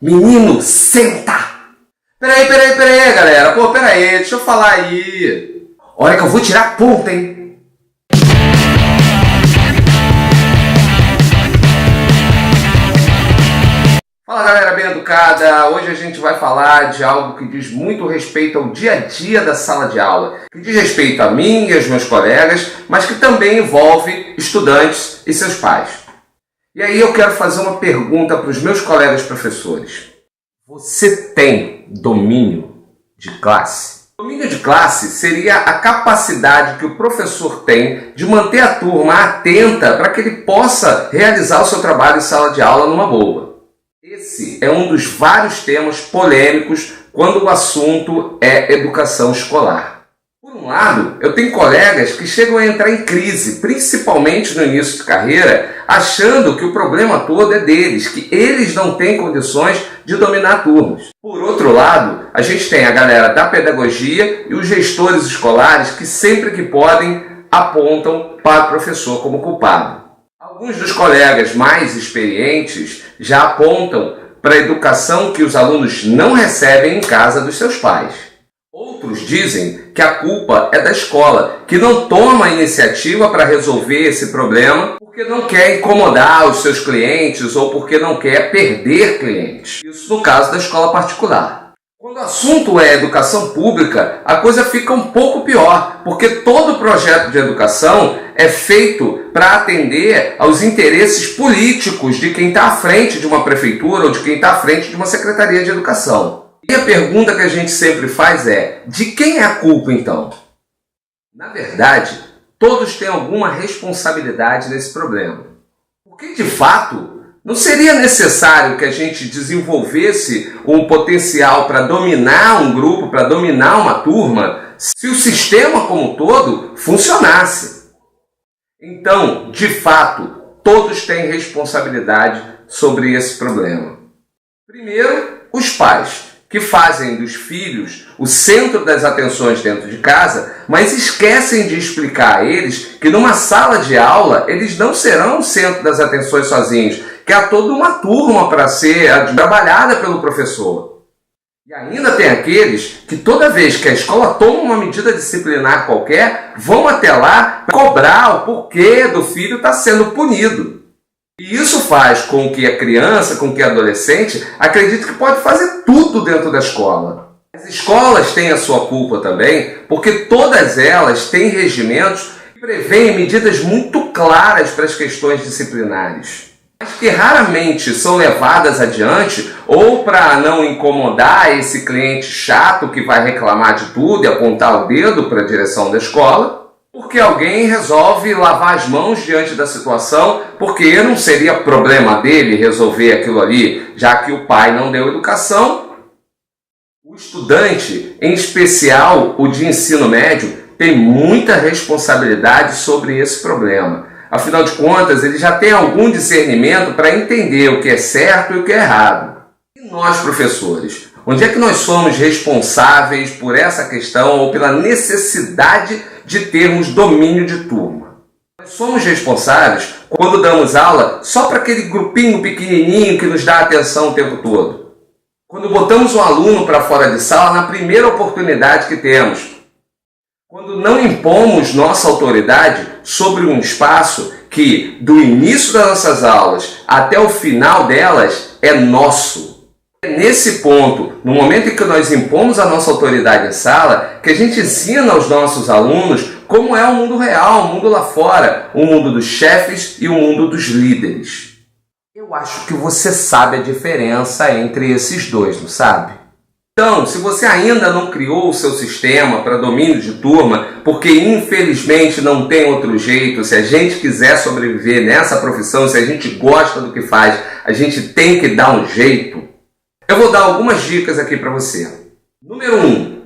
Menino, senta! Peraí, galera. Pô, peraí, deixa eu falar aí. Olha que eu vou tirar a ponta, hein? Fala, galera bem educada. Hoje a gente vai falar de algo que diz muito respeito ao dia a dia da sala de aula, que diz respeito a mim e aos meus colegas, mas que também envolve estudantes e seus pais. E aí eu quero fazer uma pergunta para os meus colegas professores. Você tem domínio de classe? Domínio de classe seria a capacidade que o professor tem de manter a turma atenta para que ele possa realizar o seu trabalho em sala de aula numa boa. Esse é um dos vários temas polêmicos quando o assunto é educação escolar. Por um lado, eu tenho colegas que chegam a entrar em crise, principalmente no início de carreira, achando que o problema todo é deles, que eles não têm condições de dominar turmas. Por outro lado, a gente tem a galera da pedagogia e os gestores escolares que sempre que podem apontam para o professor como culpado. Alguns dos colegas mais experientes já apontam para a educação que os alunos não recebem em casa dos seus pais. Outros dizem que a culpa é da escola, que não toma a iniciativa para resolver esse problema porque não quer incomodar os seus clientes ou porque não quer perder clientes. Isso no caso da escola particular. Quando o assunto é educação pública, a coisa fica um pouco pior, porque todo projeto de educação é feito para atender aos interesses políticos de quem está à frente de uma prefeitura ou de quem está à frente de uma secretaria de educação. E a pergunta que a gente sempre faz é, de quem é a culpa então? Na verdade, todos têm alguma responsabilidade nesse problema. Porque, de fato, não seria necessário que a gente desenvolvesse um potencial para dominar um grupo, para dominar uma turma, se o sistema como um todo funcionasse. Então, de fato, todos têm responsabilidade sobre esse problema. Primeiro, os pais, que fazem dos filhos o centro das atenções dentro de casa, mas esquecem de explicar a eles que numa sala de aula eles não serão o centro das atenções sozinhos, que há toda uma turma para ser trabalhada pelo professor. E ainda tem aqueles que toda vez que a escola toma uma medida disciplinar qualquer, vão até lá cobrar o porquê do filho estar sendo punido. E isso faz com que a criança, com que a adolescente, acredite que pode fazer tudo dentro da escola. As escolas têm a sua culpa também, porque todas elas têm regimentos que prevêem medidas muito claras para as questões disciplinares, mas que raramente são levadas adiante ou para não incomodar esse cliente chato que vai reclamar de tudo e apontar o dedo para a direção da escola, porque alguém resolve lavar as mãos diante da situação, porque não seria problema dele resolver aquilo ali, já que o pai não deu educação. O estudante, em especial o de ensino médio, tem muita responsabilidade sobre esse problema. Afinal de contas, ele já tem algum discernimento para entender o que é certo e o que é errado. E nós, professores, onde é que nós somos responsáveis por essa questão ou pela necessidade de termos domínio de turma? Nós somos responsáveis quando damos aula só para aquele grupinho pequenininho que nos dá atenção o tempo todo. Quando botamos um aluno para fora de sala na primeira oportunidade que temos. Quando não impomos nossa autoridade sobre um espaço que, do início das nossas aulas até o final delas, é nosso. É nesse ponto, no momento em que nós impomos a nossa autoridade em sala, que a gente ensina aos nossos alunos como é o mundo real, o mundo lá fora, o mundo dos chefes e o mundo dos líderes. Eu acho que você sabe a diferença entre esses dois, não sabe? Então, se você ainda não criou o seu sistema para domínio de turma, porque infelizmente não tem outro jeito, se a gente quiser sobreviver nessa profissão, se a gente gosta do que faz, a gente tem que dar um jeito. Eu vou dar algumas dicas aqui para você. Número 1.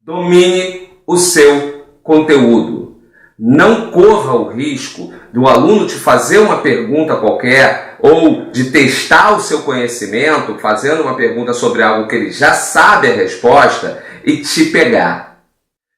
Domine o seu conteúdo. Não corra o risco do aluno te fazer uma pergunta qualquer ou de testar o seu conhecimento fazendo uma pergunta sobre algo que ele já sabe a resposta e te pegar.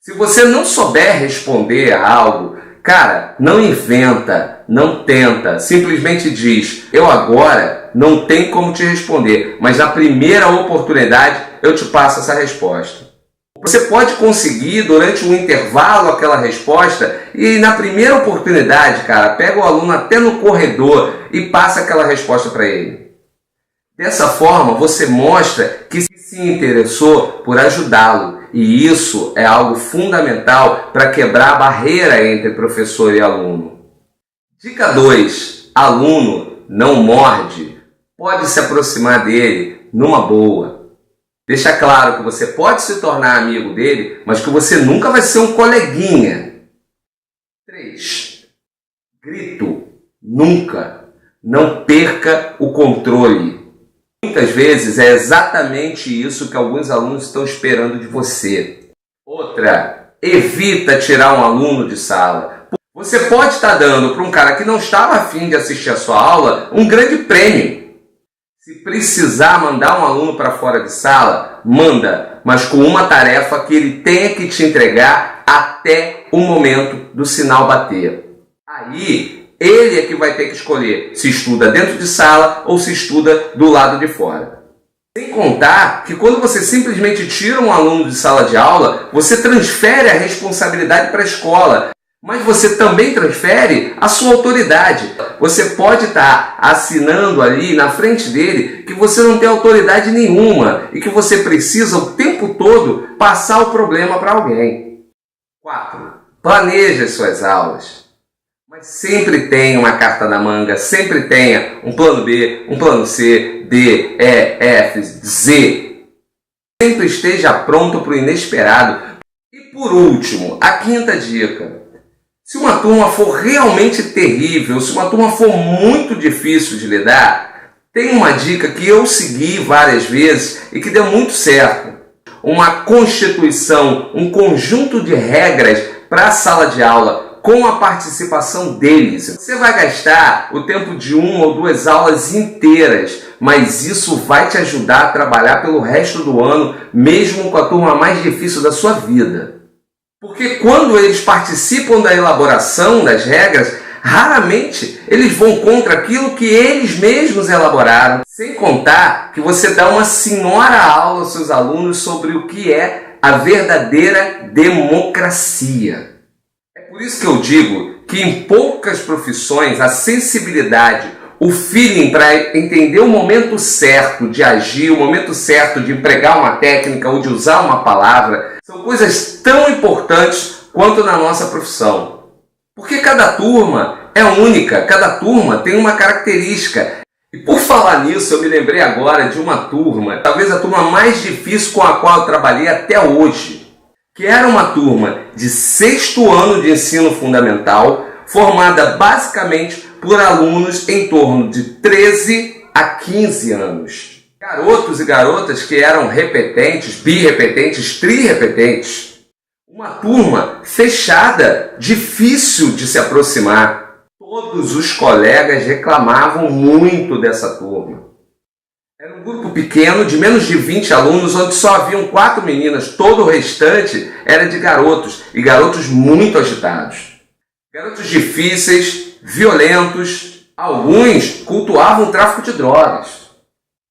Se você não souber responder a algo, cara, não inventa, não tenta. Simplesmente diz: eu agora não tenho como te responder, mas na primeira oportunidade eu te passo essa resposta. Você pode conseguir durante um intervalo aquela resposta e na primeira oportunidade, cara, pega o aluno até no corredor e passa aquela resposta para ele. Dessa forma, você mostra que se interessou por ajudá-lo. E isso é algo fundamental para quebrar a barreira entre professor e aluno. Dica 2. Aluno não morde. Pode se aproximar dele numa boa. Deixa claro que você pode se tornar amigo dele, mas que você nunca vai ser um coleguinha. 3. Grito. Nunca. Não perca o controle. Muitas vezes é exatamente isso que alguns alunos estão esperando de você. Outra, evita tirar um aluno de sala. Você pode estar dando para um cara que não estava afim de assistir a sua aula um grande prêmio. Se precisar mandar um aluno para fora de sala, manda, mas com uma tarefa que ele tenha que te entregar até o momento do sinal bater. Aí, ele é que vai ter que escolher se estuda dentro de sala ou se estuda do lado de fora. Sem contar que quando você simplesmente tira um aluno de sala de aula, você transfere a responsabilidade para a escola, mas você também transfere a sua autoridade. Você pode estar assinando ali na frente dele que você não tem autoridade nenhuma e que você precisa o tempo todo passar o problema para alguém. 4. Planeje as suas aulas. Mas sempre tenha uma carta na manga, sempre tenha um plano B, um plano C, D, E, F, Z. Sempre esteja pronto para o inesperado. E por último, a 5ª dica. Se uma turma for realmente terrível, se uma turma for muito difícil de lidar, tem uma dica que eu segui várias vezes e que deu muito certo. Uma constituição, um conjunto de regras para a sala de aula, com a participação deles. Você vai gastar o tempo de 1 ou 2 aulas inteiras, mas isso vai te ajudar a trabalhar pelo resto do ano, mesmo com a turma mais difícil da sua vida. Porque quando eles participam da elaboração das regras, raramente eles vão contra aquilo que eles mesmos elaboraram. Sem contar que você dá uma senhora aula aos seus alunos sobre o que é a verdadeira democracia. Por isso que eu digo que em poucas profissões a sensibilidade, o feeling para entender o momento certo de agir, o momento certo de empregar uma técnica ou de usar uma palavra, são coisas tão importantes quanto na nossa profissão. Porque cada turma é única, cada turma tem uma característica. E por falar nisso, eu me lembrei agora de uma turma, talvez a turma mais difícil com a qual eu trabalhei até hoje, que era uma turma de 6º ano de ensino fundamental, formada basicamente por alunos em torno de 13 a 15 anos. Garotos e garotas que eram repetentes, birrepetentes, trirrepetentes. Uma turma fechada, difícil de se aproximar. Todos os colegas reclamavam muito dessa turma. Era um grupo pequeno, de menos de 20 alunos, onde só haviam 4 meninas. Todo o restante era de garotos, e garotos muito agitados. Garotos difíceis, violentos, alguns cultuavam o tráfico de drogas.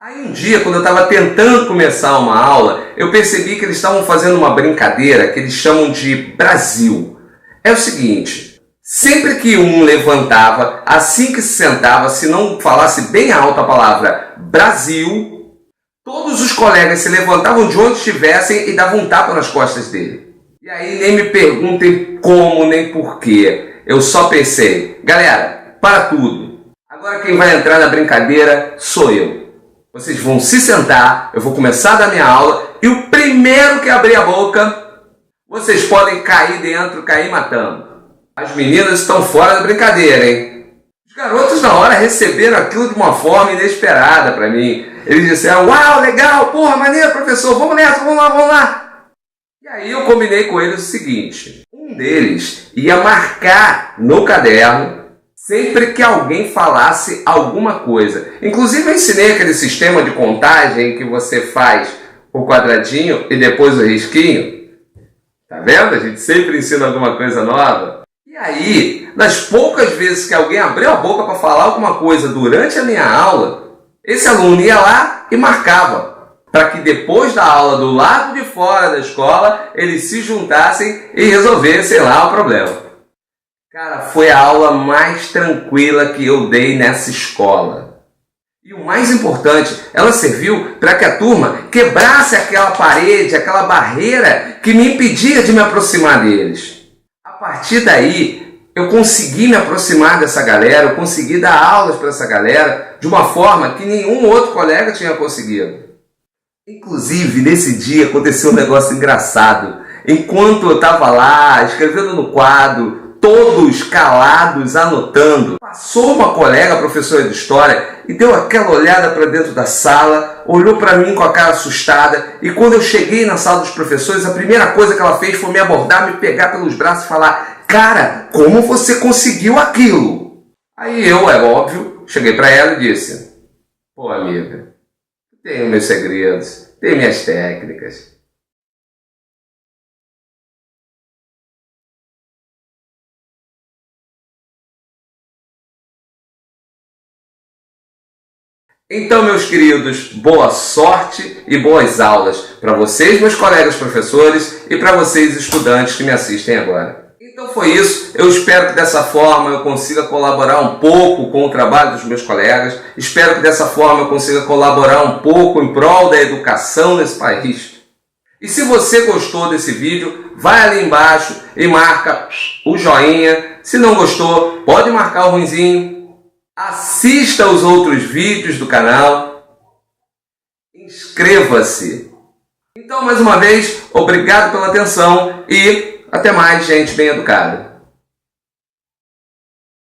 Aí um dia, quando eu estava tentando começar uma aula, eu percebi que eles estavam fazendo uma brincadeira que eles chamam de Brasil. É o seguinte, sempre que um levantava, assim que se sentava, se não falasse bem alto a palavra Brasil, todos os colegas se levantavam de onde estivessem e davam um tapa nas costas dele. E aí nem me perguntem como nem porquê. Eu só pensei, galera, para tudo. Agora quem vai entrar na brincadeira sou eu. Vocês vão se sentar, eu vou começar a dar minha aula e o primeiro que abrir a boca, vocês podem cair dentro, cair matando. As meninas estão fora da brincadeira, hein? Os garotos na hora receberam aquilo de uma forma inesperada para mim. Eles disseram, uau, legal, porra, maneiro, professor, vamos nessa, vamos lá, vamos lá. E aí eu combinei com eles o seguinte, um deles ia marcar no caderno sempre que alguém falasse alguma coisa. Inclusive eu ensinei aquele sistema de contagem que você faz o quadradinho e depois o risquinho. Tá vendo? A gente sempre ensina alguma coisa nova. E E aí, nas poucas vezes que alguém abriu a boca para falar alguma coisa durante a minha aula, esse aluno ia lá e marcava, para que depois da aula do lado de fora da escola, eles se juntassem e resolvessem lá o problema. Cara, foi a aula mais tranquila que eu dei nessa escola. E o mais importante, ela serviu para que a turma quebrasse aquela parede, aquela barreira que me impedia de me aproximar deles. A partir daí, eu consegui me aproximar dessa galera, eu consegui dar aulas para essa galera de uma forma que nenhum outro colega tinha conseguido. Inclusive, nesse dia aconteceu um negócio engraçado. Enquanto eu estava lá, escrevendo no quadro, todos calados, anotando, passou uma colega, professora de história, e deu aquela olhada para dentro da sala, olhou para mim com a cara assustada, e quando eu cheguei na sala dos professores, a primeira coisa que ela fez foi me abordar, me pegar pelos braços e falar: cara, como você conseguiu aquilo? Aí eu, é óbvio, cheguei para ela e disse: pô, amiga, tenho meus segredos, tenho minhas técnicas. Então, meus queridos, boa sorte e boas aulas para vocês, meus colegas professores, e para vocês, estudantes que me assistem agora. Então foi isso, eu espero que dessa forma eu consiga colaborar um pouco com o trabalho dos meus colegas, espero que dessa forma eu consiga colaborar um pouco em prol da educação nesse país. E se você gostou desse vídeo, vai ali embaixo e marca o joinha. Se não gostou, pode marcar o ruinzinho. Assista aos outros vídeos do canal. Inscreva-se. Então, mais uma vez, obrigado pela atenção e até mais, gente bem educada.